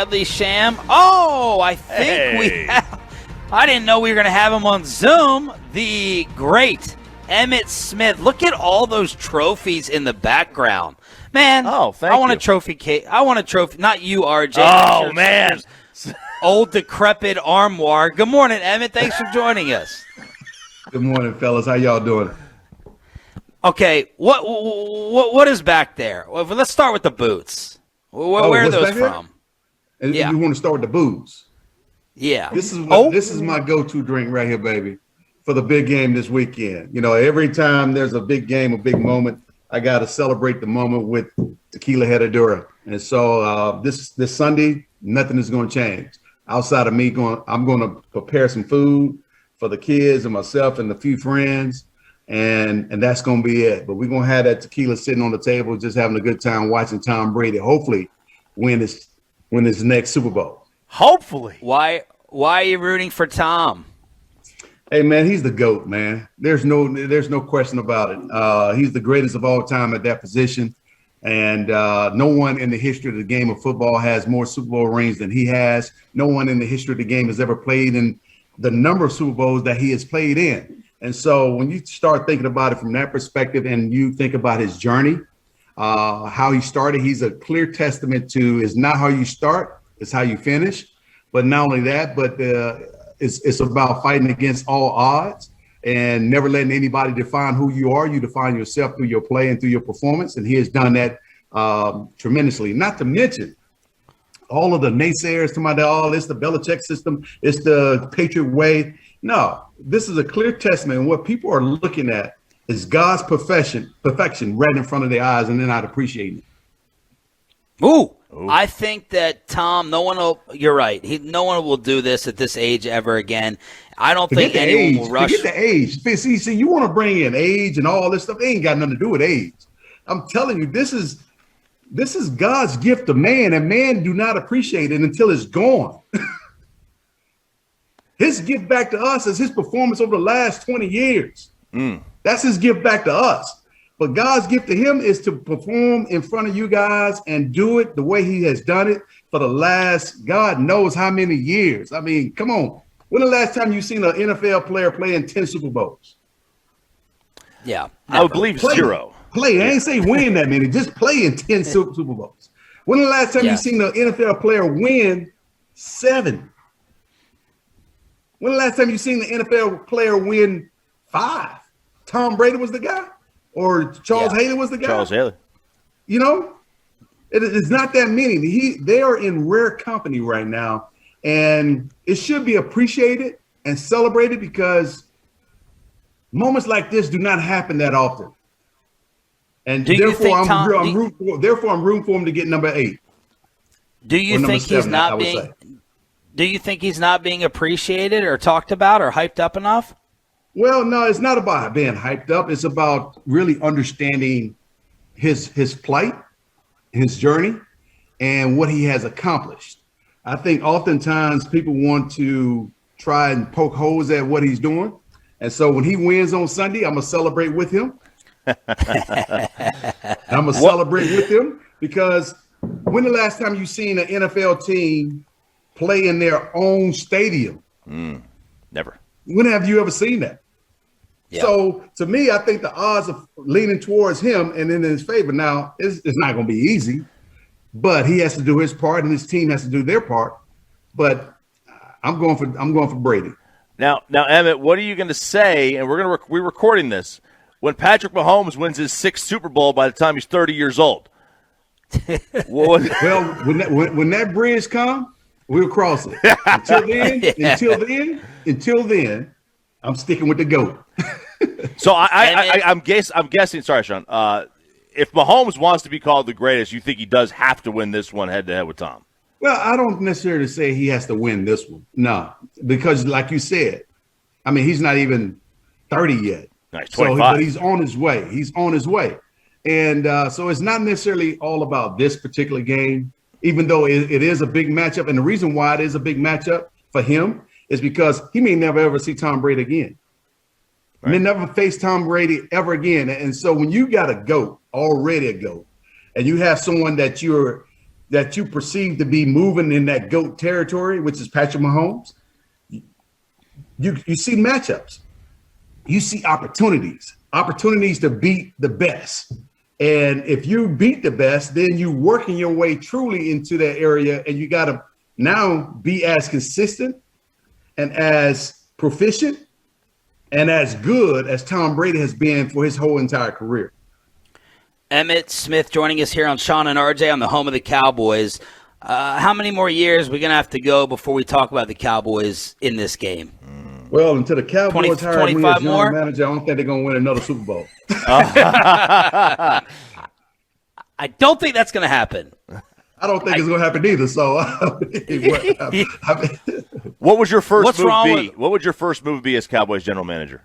Bradley Sham. Oh, I think we have. I didn't know we were going to have him on Zoom. The great Emmitt Smith. Look at all those trophies in the background. Man, thank you. I want a trophy case. I want a trophy. Not you, RJ. Oh, man. Old decrepit armoire. Good morning, Emmitt. Thanks for joining us. Good morning, fellas. How y'all doing? Okay, what is back there? Well, let's start with the boots. Where are those from? Yeah. You want to start with the booze? Yeah. This is my go-to drink right here, baby, for the big game this weekend. You know, every time there's a big game, a big moment, I got to celebrate the moment with tequila herradura. And so this Sunday, nothing is going to change. Outside of me I'm going to prepare some food for the kids and myself and a few friends. And that's going to be it. But we're going to have that tequila sitting on the table, just having a good time watching Tom Brady hopefully win his next Super Bowl. Hopefully. Why are you rooting for Tom? Hey, man, he's the GOAT, man. There's no question about it. He's the greatest of all time at that position. And no one in the history of the game of football has more Super Bowl rings than he has. No one in the history of the game has ever played in the number of Super Bowls that he has played in. And so when you start thinking about it from that perspective and you think about his journey, how he started, he's a clear testament to it's not how you start, it's how you finish. But not only that, but it's about fighting against all odds and never letting anybody define who you are. You define yourself through your play and through your performance. And he has done that tremendously. Not to mention all of the naysayers to it's the Belichick system, it's the Patriot way. No, this is a clear testament. And what people are looking at is God's perfection right in front of their eyes, and they're not appreciating it. Ooh. I think that Tom, you're right. No one will do this at this age ever again. I don't think anyone will rush. Forget the age. See, you want to bring in age and all this stuff. It ain't got nothing to do with age. I'm telling you, this is God's gift to man, and man do not appreciate it until it's gone. His gift back to us is his performance over the last 20 years. That's his gift back to us. But God's gift to him is to perform in front of you guys and do it the way he has done it for the last, God knows how many years. I mean, come on. When the last time you seen an NFL player play in 10 Super Bowls? Yeah. I would believe zero. Play. I ain't say win that many. Just play in 10 Super Bowls. When the last time you seen an NFL player win 7? When the last time you seen the NFL player win 5? Tom Brady was the guy? Or Charles Haley was the guy? Charles Haley. You know, it's not that many. They are in rare company right now, and it should be appreciated and celebrated because moments like this do not happen that often. And therefore, I'm rooting for him to get number 8. Do you think he's not being? Do you think he's not being appreciated or talked about or hyped up enough? Well, no, it's not about being hyped up. It's about really understanding his plight, his journey, and what he has accomplished. I think oftentimes people want to try and poke holes at what he's doing. And so when he wins on Sunday, I'm going to celebrate with him. I'm going to celebrate with him because when the last time you seen an NFL team play in their own stadium? Never. When have you ever seen that? Yeah. So to me, I think the odds are leaning towards him and in his favor. Now, it's not going to be easy, but he has to do his part and his team has to do their part. But I'm going for Brady. Now, Emmitt, what are you going to say? And we're recording this when Patrick Mahomes wins his 6th Super Bowl by the time he's 30 years old. Well, when that bridge comes, we'll cross it. Until then, I'm sticking with the GOAT. So I'm guessing. Sorry, Shan. If Mahomes wants to be called the greatest, you think he does have to win this one head to head with Tom? Well, I don't necessarily say he has to win this one. No, because like you said, I mean, he's not even 30 yet. Nice, 25. But he's on his way. And so it's not necessarily all about this particular game, even though it is a big matchup. And the reason why it is a big matchup for him is because he may never ever see Tom Brady again. Right. May never face Tom Brady ever again. And so when you got a GOAT, already a GOAT, and you have someone that you're that you perceive to be moving in that GOAT territory, which is Patrick Mahomes, you see matchups. You see opportunities to beat the best. And if you beat the best, then you're working your way truly into that area, and you got to now be as consistent and as proficient and as good as Tom Brady has been for his whole entire career. Emmitt Smith joining us here on Shan and RJ on the home of the Cowboys. How many more years are we going to have to go before we talk about the Cowboys in this game? Well, until the Cowboys hire me as general manager, I don't think they're going to win another Super Bowl. I don't think that's going to happen. I don't think it's going to happen either. So, what would your first move be? What would your first move be as Cowboys general manager?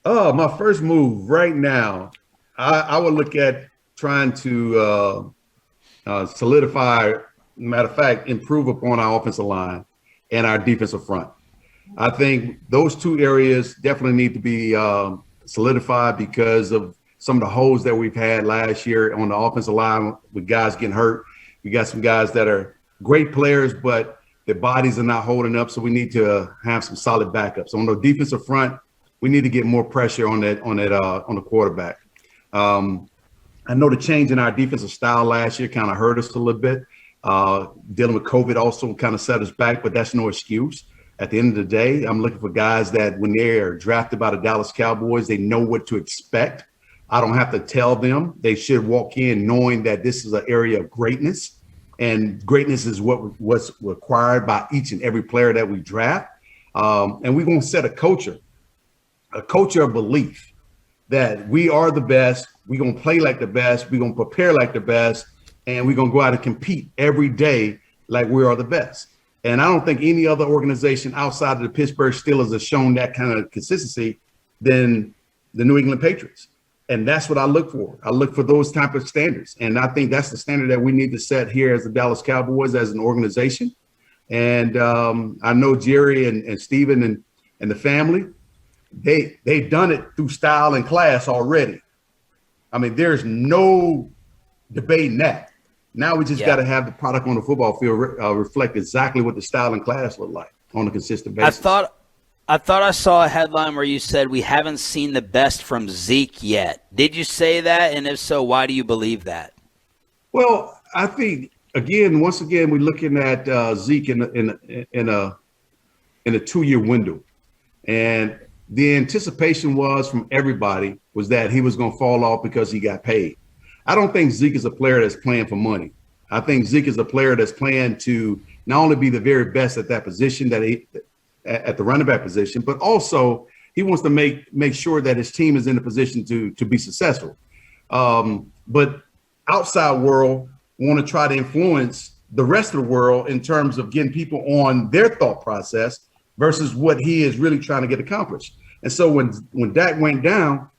Oh, my first move right now, I would look at trying to solidify, matter of fact, improve upon our offensive line and our defensive front. I think those two areas definitely need to be solidified because of some of the holes that we've had last year on the offensive line with guys getting hurt. We got some guys that are great players, but their bodies are not holding up, so we need to have some solid backups. On the defensive front, we need to get more pressure on the quarterback. I know the change in our defensive style last year kind of hurt us a little bit. Dealing with COVID also kind of set us back, but that's no excuse. At the end of the day, I'm looking for guys that when they're drafted by the Dallas Cowboys, they know what to expect. I don't have to tell them. They should walk in knowing that this is an area of greatness, and greatness is what's required by each and every player that we draft. And we're going to set a culture of belief that we are the best. We're going to play like the best. We're going to prepare like the best, and we're going to go out and compete every day like we are the best. And I don't think any other organization outside of the Pittsburgh Steelers has shown that kind of consistency than the New England Patriots. And that's what I look for. I look for those type of standards. And I think that's the standard that we need to set here as the Dallas Cowboys as an organization. And I know Jerry and Steven and the family, they've done it through style and class already. I mean, there's no debating that. Now we just got to have the product on the football field reflect exactly what the style and class look like on a consistent basis. I thought I saw a headline where you said we haven't seen the best from Zeke yet. Did you say that? And if so, why do you believe that? Well, I think once again, we're looking at Zeke in a 2-year window, and the anticipation was from everybody was that he was going to fall off because he got paid. I don't think Zeke is a player that's playing for money. I think Zeke is a player that's playing to not only be the very best at that position at the running back position, but also he wants to make sure that his team is in a position to be successful. But outside world want to try to influence the rest of the world in terms of getting people on their thought process versus what he is really trying to get accomplished. And so when Dak went down,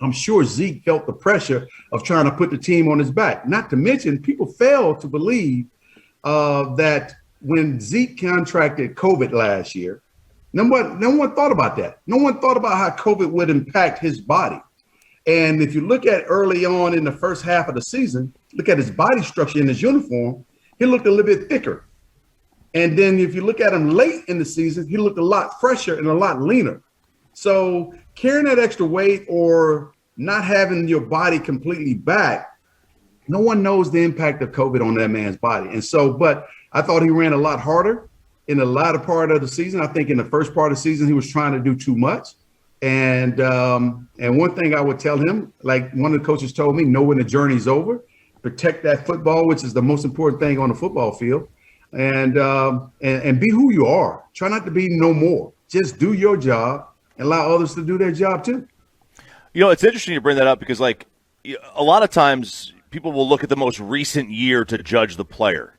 I'm sure Zeke felt the pressure of trying to put the team on his back. Not to mention, people fail to believe that when Zeke contracted COVID last year, no one thought about that. No one thought about how COVID would impact his body. And if you look at early on in the first half of the season, look at his body structure in his uniform, he looked a little bit thicker. And then if you look at him late in the season, he looked a lot fresher and a lot leaner. So carrying that extra weight or not having your body completely back, no one knows the impact of COVID on that man's body. And so, but I thought he ran a lot harder in the latter part of the season. I think in the first part of the season, he was trying to do too much. And one thing I would tell him, like one of the coaches told me, know when the journey's over, protect that football, which is the most important thing on the football field, and be who you are. Try not to be no more. Just do your job and allow others to do their job too. You know, it's interesting you bring that up because, like, a lot of times people will look at the most recent year to judge the player.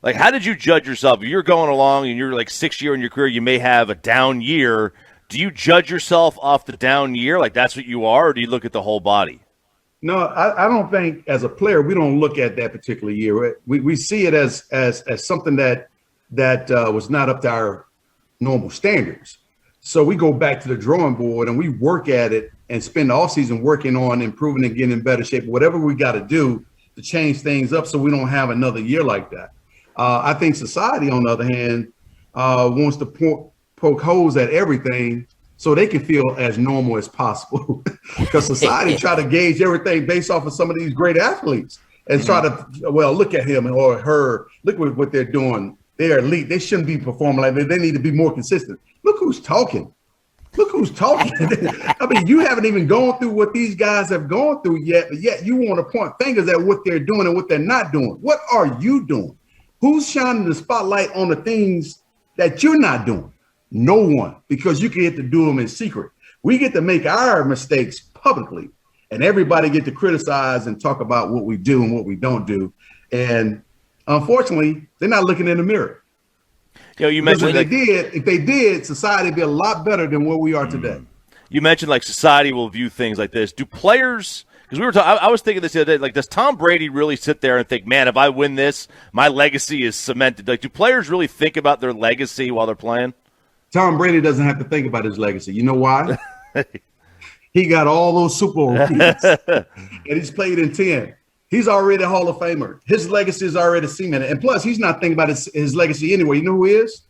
Like, how did you judge yourself? If you're going along and you're like 6th year in your career, you may have a down year. Do you judge yourself off the down year? Like, that's what you are, or do you look at the whole body? No, I don't think as a player, we don't look at that particular year. We see it as something that was not up to our normal standards. So we go back to the drawing board and we work at it and spend the offseason working on improving and getting in better shape, whatever we got to do to change things up so we don't have another year like that. I think society, on the other hand, wants to poke holes at everything so they can feel as normal as possible. Because society try to gauge everything based off of some of these great athletes and try to, well, look at him or her, look what they're doing. They're elite. They shouldn't be performing like that. They need to be more consistent. Look who's talking. Look who's talking. I mean, you haven't even gone through what these guys have gone through yet, but yet you want to point fingers at what they're doing and what they're not doing. What are you doing? Who's shining the spotlight on the things that you're not doing? No one, because you get to do them in secret. We get to make our mistakes publicly, and everybody get to criticize and talk about what we do and what we don't do. And unfortunately, they're not looking in the mirror. You mentioned if they did, society would be a lot better than where we are today. You mentioned like society will view things like this. Do players? Because we were talking, I was thinking this the other day. Like, does Tom Brady really sit there and think, "Man, if I win this, my legacy is cemented"? Like, do players really think about their legacy while they're playing? Tom Brady doesn't have to think about his legacy. You know why? He got all those Super Bowl rings, and he's played in 10. He's already a Hall of Famer. His legacy is already cemented. And plus, he's not thinking about his legacy anyway. You know who he is?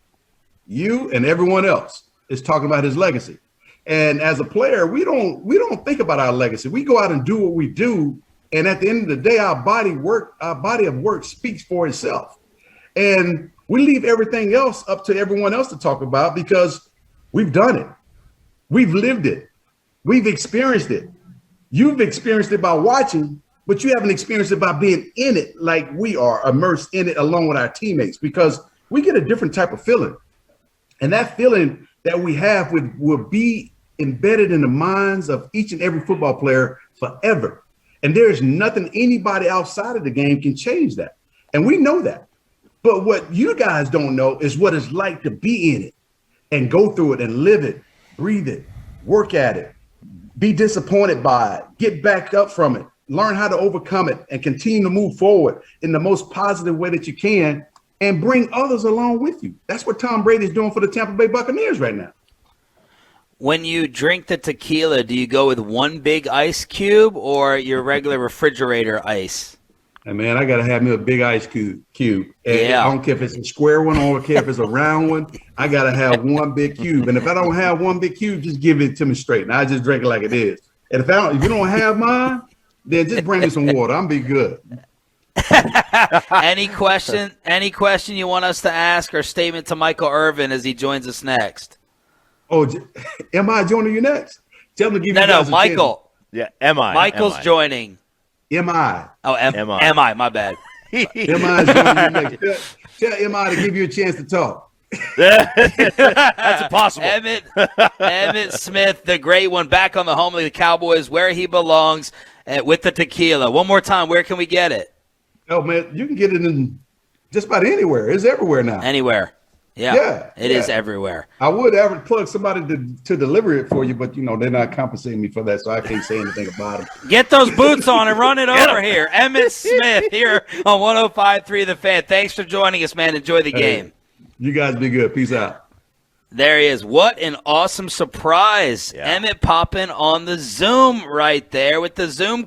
You and everyone else is talking about his legacy. And as a player, we don't think about our legacy. We go out and do what we do. And at the end of the day, our body of work speaks for itself. And we leave everything else up to everyone else to talk about because we've done it. We've lived it. We've experienced it. You've experienced it by watching, but you haven't experienced it by being in it like we are, immersed in it along with our teammates, because we get a different type of feeling. And that feeling that we have will be embedded in the minds of each and every football player forever. And there's nothing anybody outside of the game can change that. And we know that. But what you guys don't know is what it's like to be in it and go through it and live it, breathe it, work at it, be disappointed by it, get back up from it, learn how to overcome it, and continue to move forward in the most positive way that you can and bring others along with you. That's what Tom Brady is doing for the Tampa Bay Buccaneers right now. When you drink the tequila, do you go with one big ice cube or your regular refrigerator ice? Hey man, I gotta have me a big ice cube. And Yeah. I don't care if it's a square one or care if it's a round one. I gotta have one big cube. And if I don't have one big cube, just give it to me straight. And I just drink it like it is. And if you don't have mine, then just bring me some water. I'm be good. Any question you want us to ask or statement to Michael Irvin as he joins us next? Oh, am I joining you next? Tell him to give you No, guys a Michael. Yeah, am I? Michael's joining. Am I? Oh, am I? My bad. Am I joining you next? Tell Emmitt to give you a chance to talk. That's impossible. Emmitt Smith, the great one, back on the home of the Cowboys, where he belongs, with the tequila. One more time, where can we get it? Oh, man, you can get it in just about anywhere. It's everywhere now. Anywhere. Yeah, it is everywhere. I would ever plug somebody to deliver it for you, but, they're not compensating me for that, so I can't say anything about it. Get those boots on and run it over here. Emmitt Smith here on 105.3 The Fan. Thanks for joining us, man. Enjoy the game. You guys be good. Peace out. There he is. What an awesome surprise. Yeah. Emmitt popping on the Zoom right there with the Zoom call.